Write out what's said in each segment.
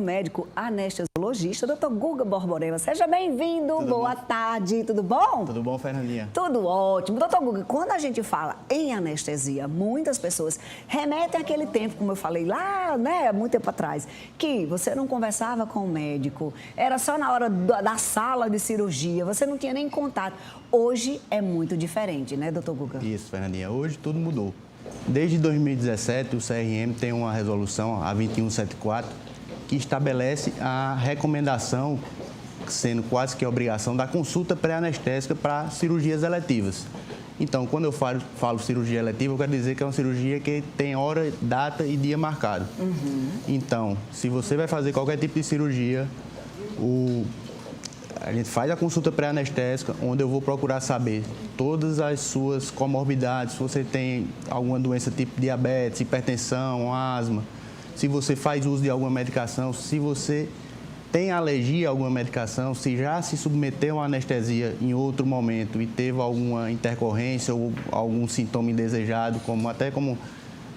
médico anestesiologista, Dr. Guga Borborema. Seja bem-vindo, boa tarde, tudo bom? Tudo bom, Fernandinha? Tudo ótimo. Dr. Guga, quando a gente fala em anestesia, muitas pessoas remetem àquele tempo, como eu falei lá, né, muito tempo atrás, que você não conversava com o médico, era só na hora da sala de cirurgia, você não tinha nem contato. Hoje é muito diferente, né, Dr. Guga? Isso, Fernandinha. Hoje tudo mudou. Desde 2017, o CRM tem uma resolução, a 2174, que estabelece a recomendação, sendo quase que obrigação, da consulta pré-anestésica para cirurgias eletivas. Então, quando eu falo cirurgia eletiva, eu quero dizer que é uma cirurgia que tem hora, data e dia marcado. Então, se você vai fazer qualquer tipo de cirurgia, a gente faz a consulta pré-anestésica, onde eu vou procurar saber todas as suas comorbidades, se você tem alguma doença tipo diabetes, hipertensão, asma, se você faz uso de alguma medicação, se você tem alergia a alguma medicação, se já se submeteu a anestesia em outro momento e teve alguma intercorrência ou algum sintoma indesejado, até como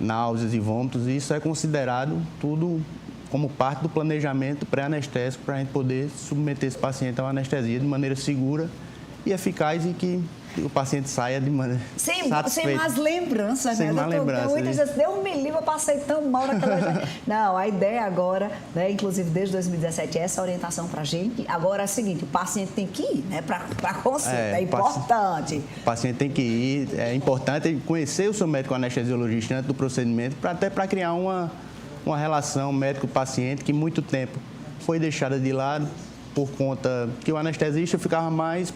náuseas e vômitos, isso é considerado tudo como parte do planejamento pré-anestésico para a gente poder submeter esse paciente a uma anestesia de maneira segura e eficaz e que o paciente saia de maneira satisfeita. Sem más lembranças, sem né? Má lembrança, muitas vezes, Deus me livre, eu passei tão mal naquela... Não, a ideia agora, né, inclusive desde 2017, é essa orientação para a gente. Agora é o seguinte, o paciente tem que ir, né, para consulta, é importante. O paciente tem que ir, é importante conhecer o seu médico anestesiologista antes do procedimento, até para criar uma relação médico-paciente que muito tempo foi deixada de lado por conta que o anestesista ficava mais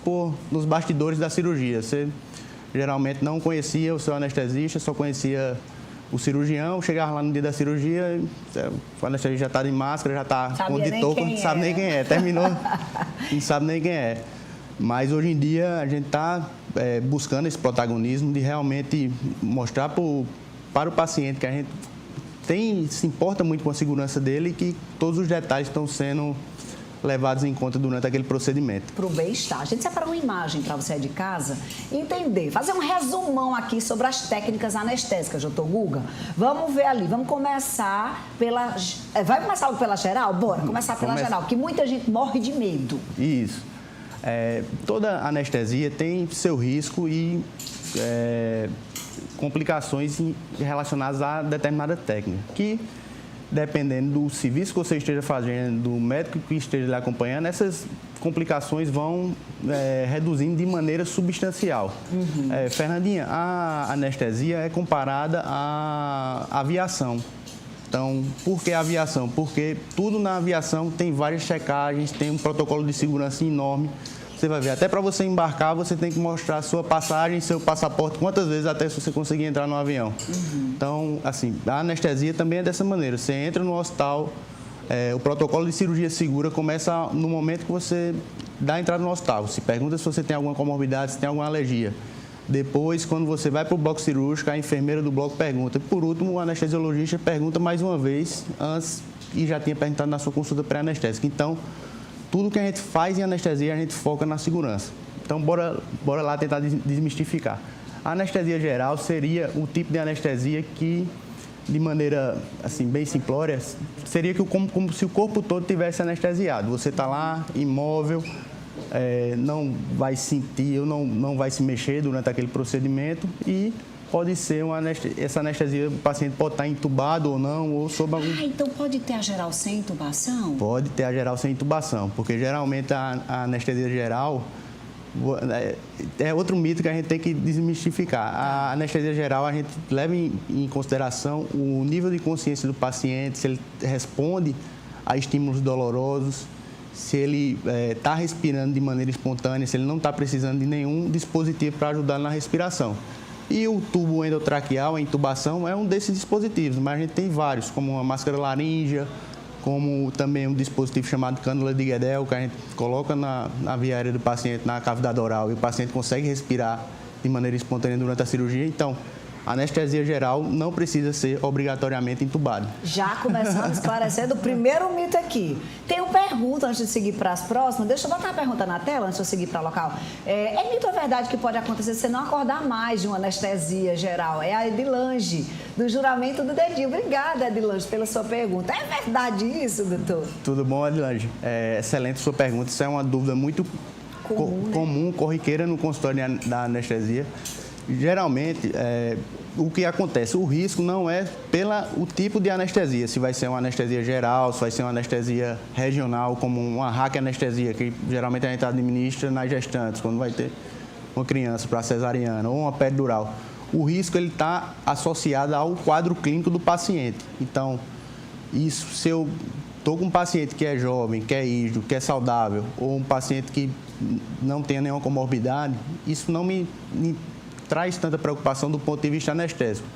nos bastidores da cirurgia. Você geralmente não conhecia o seu anestesista, só conhecia o cirurgião, chegava lá no dia da cirurgia, o anestesista já está de máscara, já está com de touca, não sabe nem quem é, terminou, não sabe nem quem é. Mas hoje em dia a gente está buscando esse protagonismo de realmente mostrar para o paciente que a gente se importa muito com a segurança dele e que todos os detalhes estão sendo levados em conta durante aquele procedimento. Para o bem-estar. A gente separou uma imagem para você de casa entender, fazer um resumão aqui sobre as técnicas anestésicas, doutor Guga. Vamos ver ali, vamos começar pela... Vai começar logo pela geral? Bora, começar pela geral, que muita gente morre de medo. Isso. Toda anestesia tem seu risco e complicações relacionadas a determinada técnica, que dependendo do serviço que você esteja fazendo, do médico que esteja lhe acompanhando, essas complicações vão reduzindo de maneira substancial. Fernandinha, a anestesia é comparada à aviação. Então, por que a aviação? Porque tudo na aviação tem várias checagens, tem um protocolo de segurança enorme. Você vai ver, até para você embarcar, você tem que mostrar a sua passagem, seu passaporte, quantas vezes até se você conseguir entrar no avião. Então, assim, a anestesia também é dessa maneira. Você entra no hospital, o protocolo de cirurgia segura começa no momento que você dá a entrada no hospital. Se pergunta se você tem alguma comorbidade, se tem alguma alergia. Depois, quando você vai para o bloco cirúrgico, a enfermeira do bloco pergunta. Por último, o anestesiologista pergunta mais uma vez, antes, e já tinha perguntado na sua consulta pré-anestésica. Então, tudo que a gente faz em anestesia, a gente foca na segurança. Então, bora lá tentar desmistificar. A anestesia geral seria o tipo de anestesia que, de maneira assim, bem simplória, seria como se o corpo todo tivesse anestesiado. Você está lá, imóvel, não vai sentir ou não vai se mexer durante aquele procedimento e pode ser essa anestesia, o paciente pode estar entubado ou não, ou sob algum... então pode ter a geral sem intubação? Pode ter a geral sem intubação, porque geralmente a anestesia geral é outro mito que a gente tem que desmistificar. A anestesia geral, a gente leva em consideração o nível de consciência do paciente, se ele responde a estímulos dolorosos, se ele está respirando de maneira espontânea, se ele não está precisando de nenhum dispositivo para ajudar na respiração. E o tubo endotraqueal, a intubação, é um desses dispositivos, mas a gente tem vários, como a máscara laríngea, como também um dispositivo chamado cânula de Guedel, que a gente coloca na via aérea do paciente, na cavidade oral, e o paciente consegue respirar de maneira espontânea durante a cirurgia. Então, A anestesia geral não precisa ser obrigatoriamente entubado. Já começando esclarecendo o primeiro mito aqui. Tem uma pergunta antes de seguir para as próximas. Deixa eu botar a pergunta na tela antes de eu seguir para o local. É mito ou verdade que pode acontecer se você não acordar mais de uma anestesia geral? É a Edilange, do Juramento do Dedinho. Obrigada, Edilange, pela sua pergunta. É verdade isso, doutor? Tudo bom, Edilange? Excelente sua pergunta. Isso é uma dúvida muito comum, corriqueira no consultório da anestesia. Geralmente, o que acontece? O risco não é pelo tipo de anestesia, se vai ser uma anestesia geral, se vai ser uma anestesia regional, como uma raquianestesia, que geralmente a gente administra nas gestantes, quando vai ter uma criança para cesariana, ou uma peridural. O risco está associado ao quadro clínico do paciente. Então, isso, se eu estou com um paciente que é jovem, que é ígido, que é saudável, ou um paciente que não tem nenhuma comorbidade, isso não me traz tanta preocupação do ponto de vista anestésico.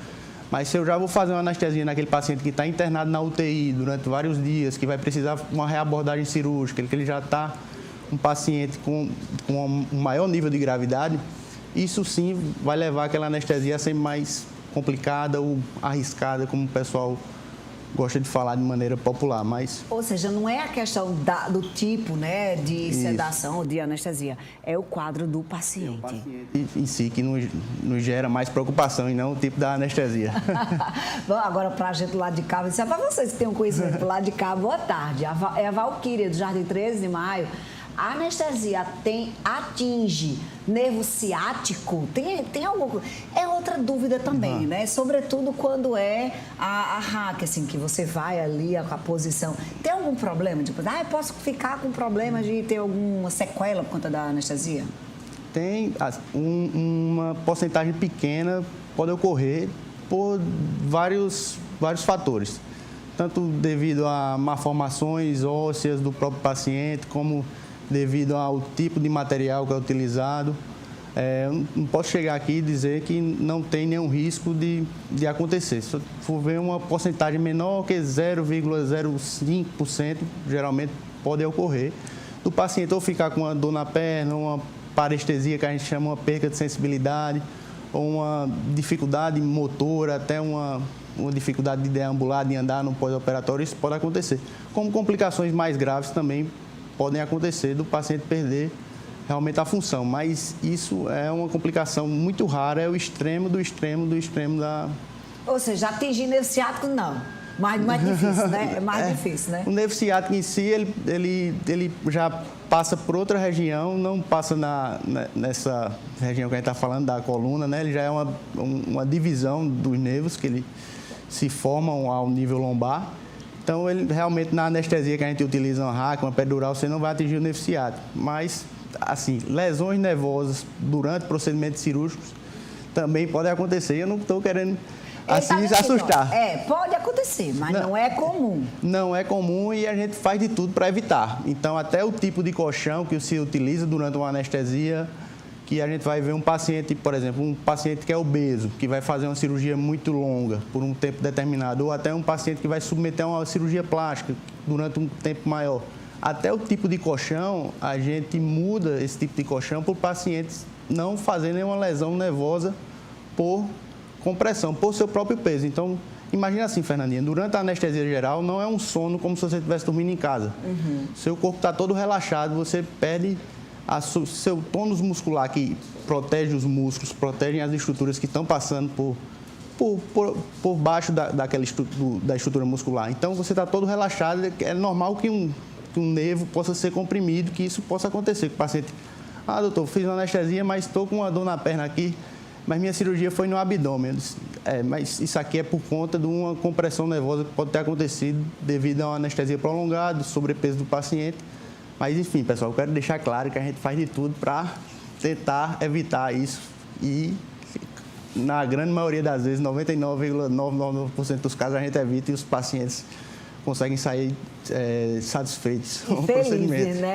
Mas se eu já vou fazer uma anestesia naquele paciente que está internado na UTI durante vários dias, que vai precisar de uma reabordagem cirúrgica, que ele já está um paciente com um maior nível de gravidade, isso sim vai levar aquela anestesia a ser mais complicada ou arriscada, como o pessoal gosta de falar de maneira popular, mas... Ou seja, não é a questão do tipo, né, de sedação ou de anestesia, é o quadro do paciente. É o paciente em si que nos gera mais preocupação e não o tipo da anestesia. Bom, agora para a gente do lado de cá, isso é para vocês que têm um conhecimento do lado de cá, boa tarde. É a Valquíria, do Jardim 13 de Maio. A anestesia atinge nervo ciático? Tem alguma coisa? É outra dúvida também, né? Sobretudo quando é a raque, assim, que você vai ali com a posição. Tem algum problema? Tipo, eu posso ficar com problema de ter alguma sequela por conta da anestesia? Tem uma porcentagem pequena, pode ocorrer por vários fatores. Tanto devido a malformações ósseas do próprio paciente, como devido ao tipo de material que é utilizado. Não posso chegar aqui e dizer que não tem nenhum risco de acontecer. Se for ver uma porcentagem menor que 0,05%, geralmente pode ocorrer, do paciente ou ficar com uma dor na perna, uma parestesia, que a gente chama uma perca de sensibilidade, ou uma dificuldade motora, até uma dificuldade de deambular, de andar no pós-operatório, isso pode acontecer. Como complicações mais graves também podem acontecer do paciente perder realmente a função, mas isso é uma complicação muito rara, é o extremo do extremo do extremo da... Ou seja, atingir nervo ciático, não. Mais difícil, né? É mais difícil, né? O nervo ciático em si, ele já passa por outra região, não passa nessa região que a gente está falando, da coluna, né? Ele já é uma divisão dos nervos que ele se formam ao nível lombar. Então, ele realmente, na anestesia que a gente utiliza, uma raque, uma peridural, você não vai atingir o nervo ciático. Mas, assim, lesões nervosas durante procedimentos cirúrgicos também podem acontecer. Eu não estou querendo, assim, assustar. Pode acontecer, mas não é comum. Não é comum e a gente faz de tudo para evitar. Então, até o tipo de colchão que se utiliza durante uma anestesia, que a gente vai ver um paciente, por exemplo, um paciente que é obeso, que vai fazer uma cirurgia muito longa por um tempo determinado, ou até um paciente que vai submeter a uma cirurgia plástica durante um tempo maior. Até o tipo de colchão, a gente muda esse tipo de colchão para pacientes não fazerem uma lesão nervosa por compressão, por seu próprio peso. Então, imagina assim, Fernandinha, durante a anestesia geral, não é um sono como se você estivesse dormindo em casa. Seu corpo está todo relaxado, você perde seu tônus muscular, que protege os músculos, protege as estruturas que estão passando por baixo da estrutura muscular. Então, você está todo relaxado, é normal que um nervo possa ser comprimido, que isso possa acontecer. Que o paciente, doutor, fiz uma anestesia, mas estou com uma dor na perna aqui, mas minha cirurgia foi no abdômen. Eu disse, mas isso aqui é por conta de uma compressão nervosa que pode ter acontecido devido a uma anestesia prolongada, sobrepeso do paciente. Mas, enfim, pessoal, eu quero deixar claro que a gente faz de tudo para tentar evitar isso e, na grande maioria das vezes, 99,99% dos casos, a gente evita e os pacientes conseguem sair satisfeitos com o procedimento. Né?